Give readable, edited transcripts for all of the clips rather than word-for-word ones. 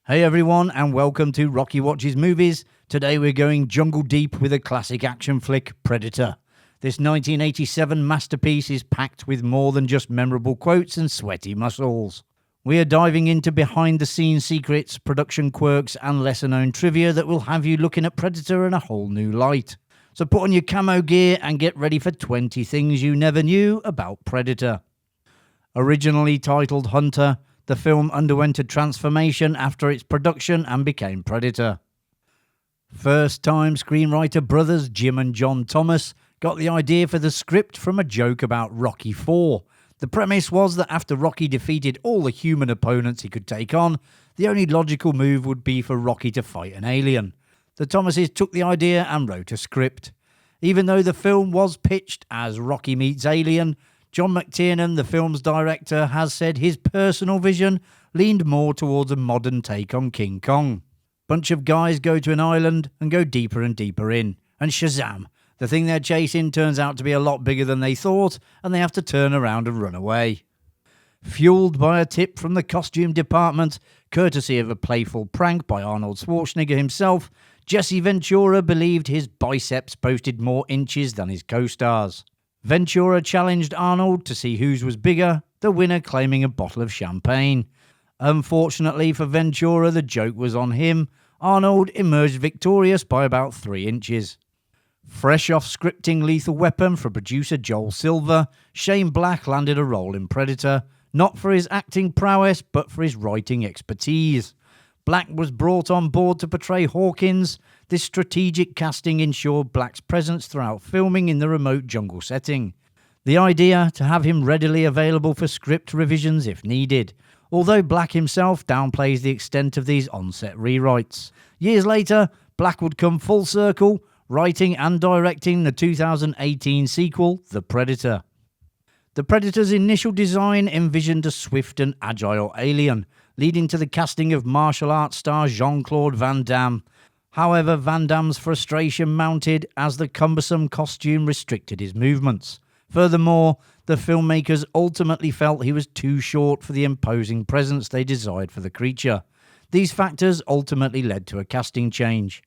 Hey everyone, and welcome to Rocky Watches Movies. Today we're going jungle deep with a classic action flick, Predator. This 1987 masterpiece is packed with more than just memorable quotes and sweaty muscles. We are diving into behind-the-scenes secrets, production quirks, and lesser-known trivia that will have you looking at Predator in a whole new light. So put on your camo gear and get ready for 20 things you never knew about Predator. Originally titled Hunter, the film underwent a transformation after its production and became Predator. First-time screenwriter brothers Jim and John Thomas got the idea for the script from a joke about Rocky IV. The premise was that after Rocky defeated all the human opponents he could take on, the only logical move would be for Rocky to fight an alien. The Thomases took the idea and wrote a script. Even though the film was pitched as Rocky meets Alien, John McTiernan, the film's director, has said his personal vision leaned more towards a modern take on King Kong. Bunch of guys go to an island and go deeper and deeper in, and Shazam! The thing they're chasing turns out to be a lot bigger than they thought, and they have to turn around and run away. Fueled by a tip from the costume department, courtesy of a playful prank by Arnold Schwarzenegger himself, Jesse Ventura believed his biceps boasted more inches than his co-stars. Ventura challenged Arnold to see whose was bigger, the winner claiming a bottle of champagne. Unfortunately for Ventura, the joke was on him. Arnold emerged victorious by about 3 inches. Fresh off scripting Lethal Weapon for producer Joel Silver, Shane Black landed a role in Predator, not for his acting prowess, but for his writing expertise. Black was brought on board to portray Hawkins. This strategic casting ensured Black's presence throughout filming in the remote jungle setting. The idea to have him readily available for script revisions if needed, although Black himself downplays the extent of these on-set rewrites. Years later, Black would come full circle, writing and directing the 2018 sequel, The Predator. The Predator's initial design envisioned a swift and agile alien, leading to the casting of martial arts star Jean-Claude Van Damme. However, Van Damme's frustration mounted as the cumbersome costume restricted his movements. Furthermore, the filmmakers ultimately felt he was too short for the imposing presence they desired for the creature. These factors ultimately led to a casting change.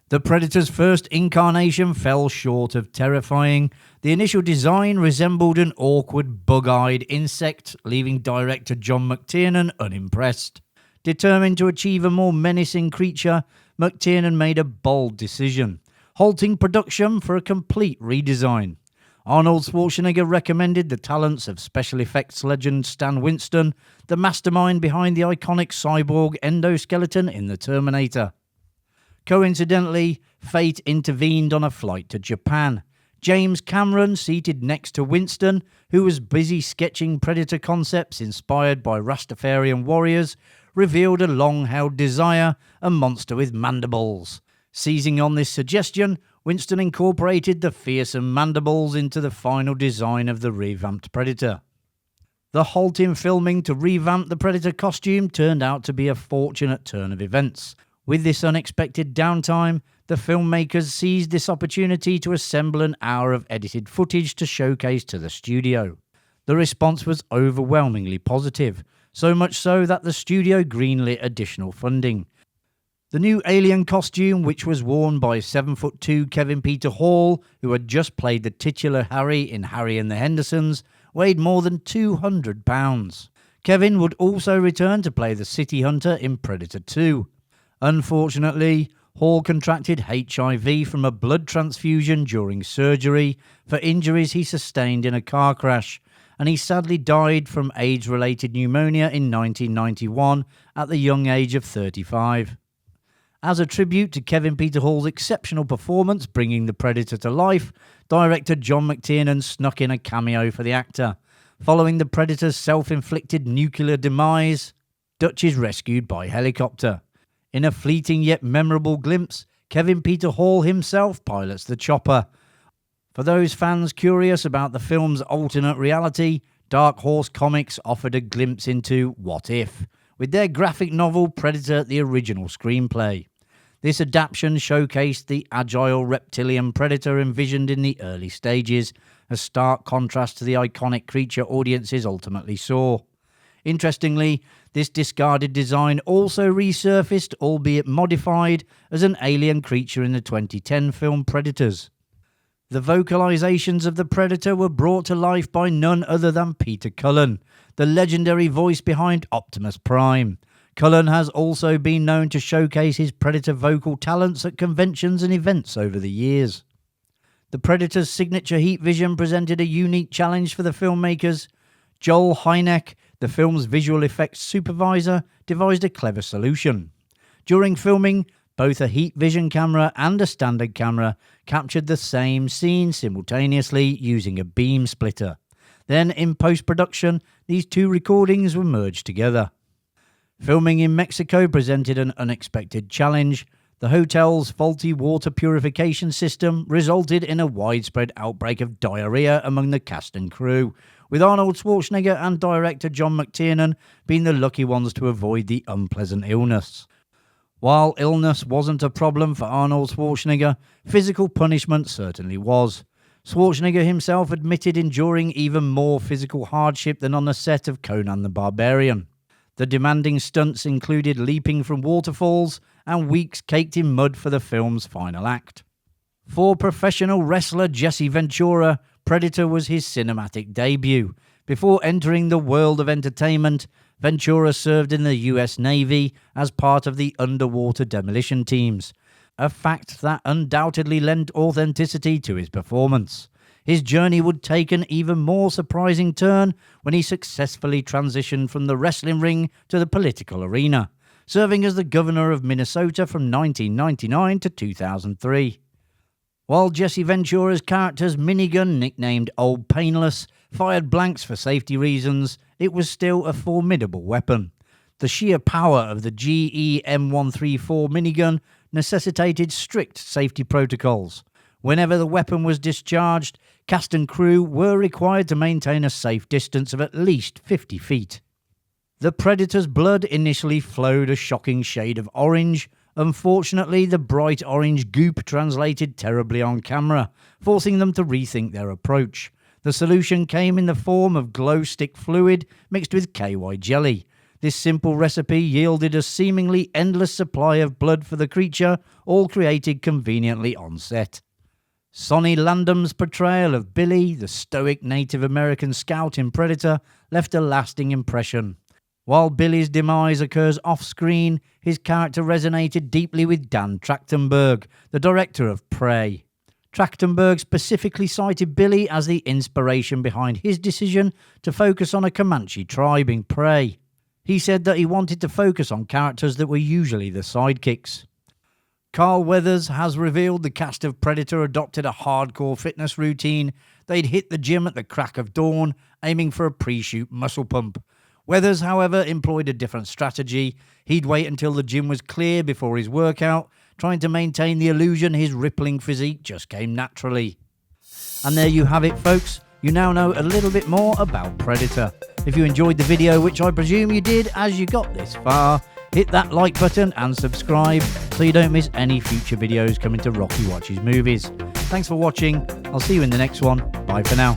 The Predator's first incarnation fell short of terrifying. The initial design resembled an awkward, bug-eyed insect, leaving director John McTiernan unimpressed. Determined to achieve a more menacing creature, McTiernan made a bold decision, halting production for a complete redesign. Arnold Schwarzenegger recommended the talents of special effects legend Stan Winston, the mastermind behind the iconic cyborg endoskeleton in The Terminator. Coincidentally, fate intervened on a flight to Japan. James Cameron, seated next to Winston, who was busy sketching Predator concepts inspired by Rastafarian warriors, revealed a long-held desire, a monster with mandibles. Seizing on this suggestion, Winston incorporated the fearsome mandibles into the final design of the revamped Predator. The halt in filming to revamp the Predator costume turned out to be a fortunate turn of events. With this unexpected downtime, the filmmakers seized this opportunity to assemble an hour of edited footage to showcase to the studio. The response was overwhelmingly positive, so much so that the studio greenlit additional funding. The new alien costume, which was worn by 7'2" Kevin Peter Hall, who had just played the titular Harry in Harry and the Hendersons, weighed more than 200 pounds. Kevin would also return to play the City Hunter in Predator 2. Unfortunately, Hall contracted HIV from a blood transfusion during surgery for injuries he sustained in a car crash, and he sadly died from AIDS-related pneumonia in 1991 at the young age of 35. As a tribute to Kevin Peter Hall's exceptional performance bringing the Predator to life, director John McTiernan snuck in a cameo for the actor. Following the Predator's self-inflicted nuclear demise, Dutch is rescued by helicopter. In a fleeting yet memorable glimpse, Kevin Peter Hall himself pilots the chopper. For those fans curious about the film's alternate reality, Dark Horse Comics offered a glimpse into What If, with their graphic novel Predator: The Original Screenplay. This adaptation showcased the agile reptilian predator envisioned in the early stages, a stark contrast to the iconic creature audiences ultimately saw. Interestingly, this discarded design also resurfaced, albeit modified, as an alien creature in the 2010 film Predators. The vocalizations of the Predator were brought to life by none other than Peter Cullen, the legendary voice behind Optimus Prime. Cullen has also been known to showcase his Predator vocal talents at conventions and events over the years. The Predator's signature heat vision presented a unique challenge for the filmmakers. Joel Hynek, the film's visual effects supervisor, devised a clever solution. During filming, both a heat vision camera and a standard camera captured the same scene simultaneously using a beam splitter. Then, in post-production, these two recordings were merged together. Filming in Mexico presented an unexpected challenge. The hotel's faulty water purification system resulted in a widespread outbreak of diarrhea among the cast and crew, with Arnold Schwarzenegger and director John McTiernan being the lucky ones to avoid the unpleasant illness. While illness wasn't a problem for Arnold Schwarzenegger, physical punishment certainly was. Schwarzenegger himself admitted enduring even more physical hardship than on the set of Conan the Barbarian. The demanding stunts included leaping from waterfalls and weeks caked in mud for the film's final act. For professional wrestler Jesse Ventura, Predator was his cinematic debut. Before entering the world of entertainment, Ventura served in the US Navy as part of the underwater demolition teams, a fact that undoubtedly lent authenticity to his performance. His journey would take an even more surprising turn when he successfully transitioned from the wrestling ring to the political arena, serving as the governor of Minnesota from 1999 to 2003. While Jesse Ventura's character's minigun, nicknamed Old Painless, fired blanks for safety reasons, it was still a formidable weapon. The sheer power of the GE M134 minigun necessitated strict safety protocols. Whenever the weapon was discharged, cast and crew were required to maintain a safe distance of at least 50 feet. The Predator's blood initially flowed a shocking shade of orange. Unfortunately, the bright orange goop translated terribly on camera, forcing them to rethink their approach. The solution came in the form of glow stick fluid mixed with KY jelly. This simple recipe yielded a seemingly endless supply of blood for the creature, all created conveniently on set. Sonny Landham's portrayal of Billy, the stoic Native American scout in Predator, left a lasting impression. While Billy's demise occurs off-screen, his character resonated deeply with Dan Trachtenberg, the director of Prey. Trachtenberg specifically cited Billy as the inspiration behind his decision to focus on a Comanche tribe in Prey. He said that he wanted to focus on characters that were usually the sidekicks. Carl Weathers has revealed the cast of Predator adopted a hardcore fitness routine. They'd hit the gym at the crack of dawn, aiming for a pre-shoot muscle pump. Weathers, however, employed a different strategy. He'd wait until the gym was clear before his workout, trying to maintain the illusion his rippling physique just came naturally. And there you have it, folks. You now know a little bit more about Predator. If you enjoyed the video, which I presume you did as you got this far, hit that like button and subscribe so you don't miss any future videos coming to Rocky Watches Movies. Thanks for watching. I'll see you in the next one. Bye for now.